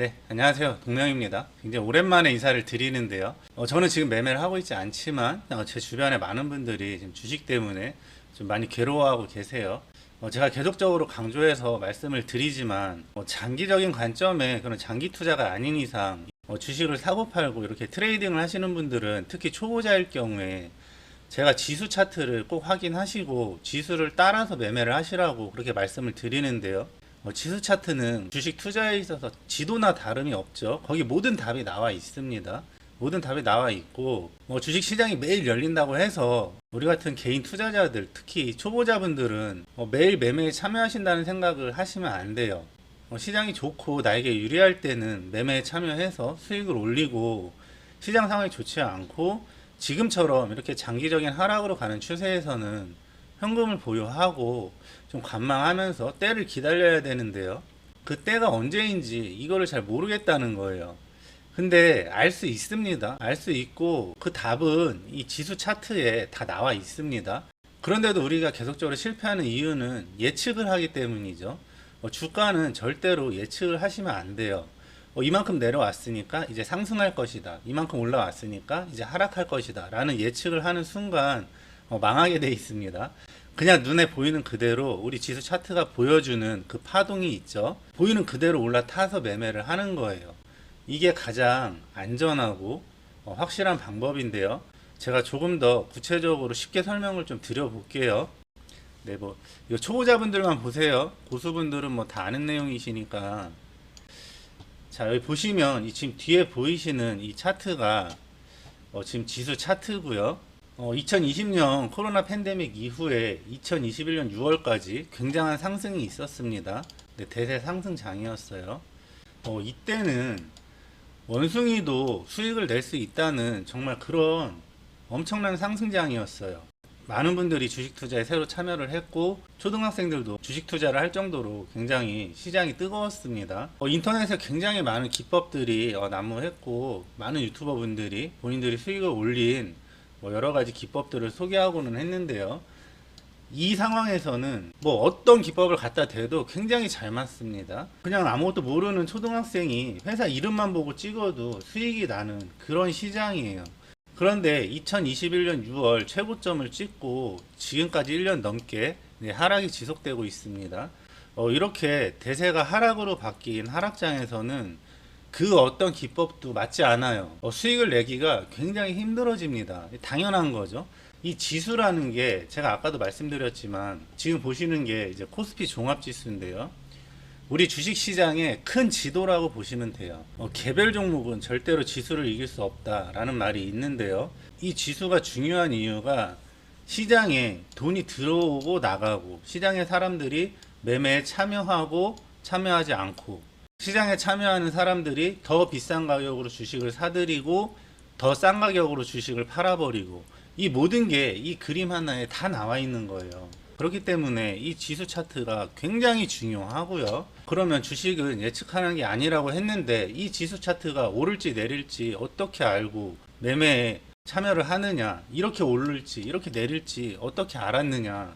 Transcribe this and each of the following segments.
네, 안녕하세요. 동명입니다. 굉장히 오랜만에 인사를 드리는데요. 저는 지금 매매를 하고 있지 않지만 제 주변에 많은 분들이 지금 주식 때문에 좀 많이 괴로워하고 계세요. 제가 계속적으로 강조해서 말씀을 드리지만 장기적인 관점의 그런 장기 투자가 아닌 이상 주식을 사고 팔고 이렇게 트레이딩을 하시는 분들은 특히 초보자일 경우에 제가 지수 차트를 꼭 확인하시고 지수를 따라서 매매를 하시라고 그렇게 말씀을 드리는데요. 지수 차트는 주식 투자에 있어서 지도나 다름이 없죠. 거기 모든 답이 나와 있습니다. 모든 답이 나와 있고 주식 시장이 매일 열린다고 해서 우리 같은 개인 투자자들, 특히 초보자분들은 매일 매매에 참여하신다는 생각을 하시면 안 돼요. 시장이 좋고 나에게 유리할 때는 매매에 참여해서 수익을 올리고, 시장 상황이 좋지 않고 지금처럼 이렇게 장기적인 하락으로 가는 추세에서는 현금을 보유하고 좀 관망하면서 때를 기다려야 되는데요. 그 때가 언제인지 이거를 잘 모르겠다는 거예요. 근데 알 수 있습니다. 알 수 있고 그 답은 이 지수 차트에 다 나와 있습니다. 그런데도 우리가 계속적으로 실패하는 이유는 예측을 하기 때문이죠. 주가는 절대로 예측을 하시면 안 돼요. 이만큼 내려왔으니까 이제 상승할 것이다. 이만큼 올라왔으니까 이제 하락할 것이다. 라는 예측을 하는 순간 망하게 돼 있습니다. 그냥 눈에 보이는 그대로 우리 지수 차트가 보여주는 그 파동이 있죠. 보이는 그대로 올라타서 매매를 하는 거예요. 이게 가장 안전하고 확실한 방법인데요. 제가 조금 더 구체적으로 쉽게 설명을 좀 드려볼게요. 네, 이거 초보자분들만 보세요. 고수분들은 다 아는 내용이시니까. 자, 여기 보시면 지금 뒤에 보이시는 이 차트가 지금 지수 차트고요. 2020년 코로나 팬데믹 이후에 2021년 6월까지 굉장한 상승이 있었습니다. 네, 대세 상승장이었어요. 이때는 원숭이도 수익을 낼 수 있다는 정말 그런 엄청난 상승장이었어요. 많은 분들이 주식 투자에 새로 참여를 했고, 초등학생들도 주식 투자를 할 정도로 굉장히 시장이 뜨거웠습니다. 인터넷에 굉장히 많은 기법들이 난무했고, 많은 유튜버 분들이 본인들이 수익을 올린 여러 가지 기법들을 소개하고는 했는데요. 이 상황에서는 어떤 기법을 갖다 대도 굉장히 잘 맞습니다. 그냥 아무것도 모르는 초등학생이 회사 이름만 보고 찍어도 수익이 나는 그런 시장이에요. 그런데 2021년 6월 최고점을 찍고 지금까지 1년 넘게 하락이 지속되고 있습니다. 이렇게 대세가 하락으로 바뀐 하락장에서는 그 어떤 기법도 맞지 않아요. 수익을 내기가 굉장히 힘들어집니다. 당연한 거죠. 이 지수라는 게 제가 아까도 말씀드렸지만 지금 보시는 게 이제 코스피 종합지수인데요. 우리 주식시장의 큰 지도라고 보시면 돼요. 개별 종목은 절대로 지수를 이길 수 없다라는 말이 있는데요. 이 지수가 중요한 이유가 시장에 돈이 들어오고 나가고, 시장의 사람들이 매매에 참여하고 참여하지 않고, 시장에 참여하는 사람들이 더 비싼 가격으로 주식을 사들이고 더 싼 가격으로 주식을 팔아버리고, 이 모든 게 이 그림 하나에 다 나와 있는 거예요. 그렇기 때문에 이 지수 차트가 굉장히 중요하고요. 그러면 주식은 예측하는 게 아니라고 했는데 이 지수 차트가 오를지 내릴지 어떻게 알고 매매에 참여를 하느냐, 이렇게 오를지 이렇게 내릴지 어떻게 알았느냐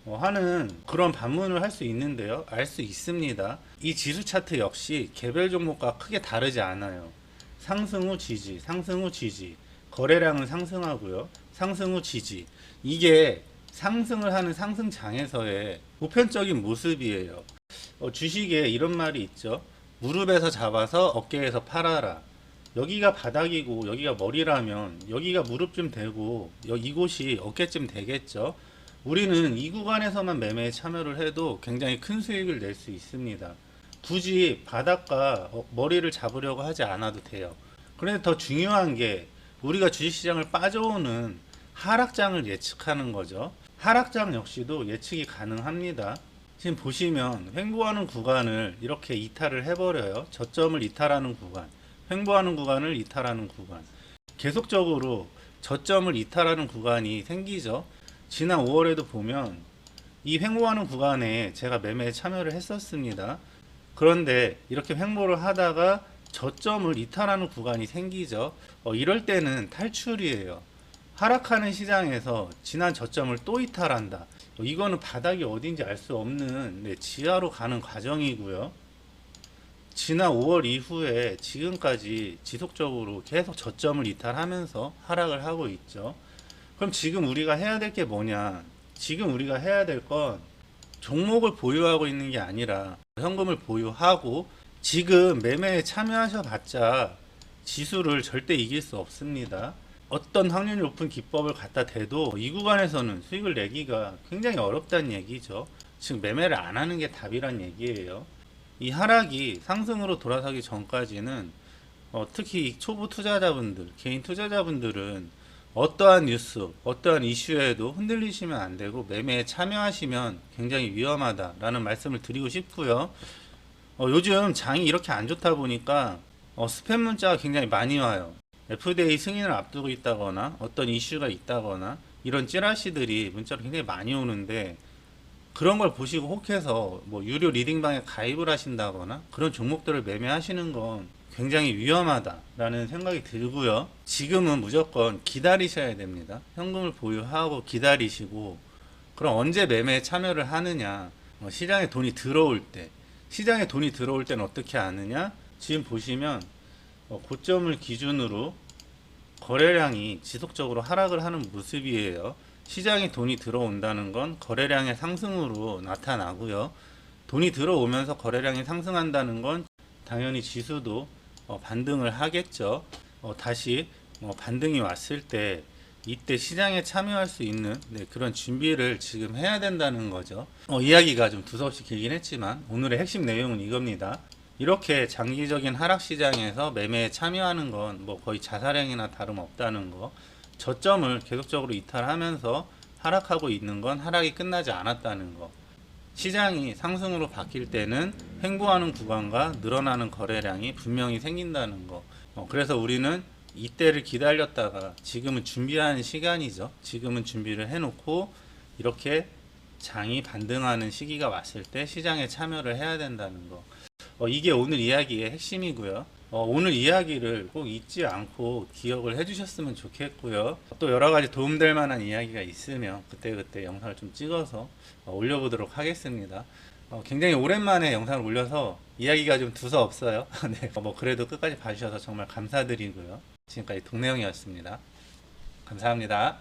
하는 그런 반문을 할 수 있는데요. 알 수 있습니다. 이 지수 차트 역시 개별 종목과 크게 다르지 않아요. 상승 후 지지, 상승 후 지지, 거래량은 상승하고요. 상승 후 지지. 이게 상승을 하는 상승장에서의 보편적인 모습이에요. 주식에 이런 말이 있죠. 무릎에서 잡아서 어깨에서 팔아라. 여기가 바닥이고 여기가 머리라면 여기가 무릎쯤 되고 이곳이 어깨쯤 되겠죠. 우리는 이 구간에서만 매매에 참여를 해도 굉장히 큰 수익을 낼 수 있습니다. 굳이 바닥과 머리를 잡으려고 하지 않아도 돼요. 그런데 더 중요한 게 우리가 주식시장을 빠져오는 하락장을 예측하는 거죠. 하락장 역시도 예측이 가능합니다. 지금 보시면 횡보하는 구간을 이렇게 이탈을 해버려요. 저점을 이탈하는 구간, 횡보하는 구간을 이탈하는 구간, 계속적으로 저점을 이탈하는 구간이 생기죠. 지난 5월에도 보면 이 횡보하는 구간에 제가 매매에 참여를 했었습니다. 그런데 이렇게 횡보를 하다가 저점을 이탈하는 구간이 생기죠. 이럴 때는 탈출이에요. 하락하는 시장에서 지난 저점을 또 이탈한다. 이거는 바닥이 어딘지 알 수 없는 지하로 가는 과정이고요. 지난 5월 이후에 지금까지 지속적으로 계속 저점을 이탈하면서 하락을 하고 있죠. 그럼 지금 우리가 해야 될 게 뭐냐? 지금 우리가 해야 될 건 종목을 보유하고 있는 게 아니라 현금을 보유하고 지금 매매에 참여하셔봤자 지수를 절대 이길 수 없습니다. 어떤 확률이 높은 기법을 갖다 대도 이 구간에서는 수익을 내기가 굉장히 어렵다는 얘기죠. 지금 매매를 안 하는 게 답이란 얘기예요. 이 하락이 상승으로 돌아서기 전까지는 특히 초보 투자자분들, 개인 투자자분들은 어떠한 뉴스, 어떠한 이슈에도 흔들리시면 안 되고 매매에 참여하시면 굉장히 위험하다라는 말씀을 드리고 싶고요. 요즘 장이 이렇게 안 좋다 보니까 스팸 문자가 굉장히 많이 와요. FDA 승인을 앞두고 있다거나 어떤 이슈가 있다거나 이런 찌라시들이 문자로 굉장히 많이 오는데 그런 걸 보시고 혹해서 뭐 유료 리딩방에 가입을 하신다거나 그런 종목들을 매매하시는 건 굉장히 위험하다라는 생각이 들고요. 지금은 무조건 기다리셔야 됩니다. 현금을 보유하고 기다리시고 그럼 언제 매매에 참여를 하느냐? 시장에 돈이 들어올 때. 시장에 돈이 들어올 때는 어떻게 아느냐? 지금 보시면 고점을 기준으로 거래량이 지속적으로 하락을 하는 모습이에요. 시장에 돈이 들어온다는 건 거래량의 상승으로 나타나고요. 돈이 들어오면서 거래량이 상승한다는 건 당연히 지수도 반등을 하겠죠. 다시 반등이 왔을 때 이때 시장에 참여할 수 있는 그런 준비를 지금 해야 된다는 거죠. 이야기가 좀 두서없이 길긴 했지만 오늘의 핵심 내용은 이겁니다. 이렇게 장기적인 하락 시장에서 매매에 참여하는 건 뭐 거의 자살행위나 다름없다는 거. 저점을 계속적으로 이탈하면서 하락하고 있는 건 하락이 끝나지 않았다는 거. 시장이 상승으로 바뀔 때는 횡보하는 구간과 늘어나는 거래량이 분명히 생긴다는 거. 그래서 우리는 이때를 기다렸다가 지금은 준비하는 시간이죠. 지금은 준비를 해놓고 이렇게 장이 반등하는 시기가 왔을 때 시장에 참여를 해야 된다는 거. 이게 오늘 이야기의 핵심이고요. 오늘 이야기를 꼭 잊지 않고 기억을 해주셨으면 좋겠고요. 또 여러 가지 도움될 만한 이야기가 있으면 그때그때 영상을 좀 찍어서 올려보도록 하겠습니다. 굉장히 오랜만에 영상을 올려서 이야기가 좀 두서없어요. 네, 그래도 끝까지 봐주셔서 정말 감사드리고요. 지금까지 동네형이었습니다. 감사합니다.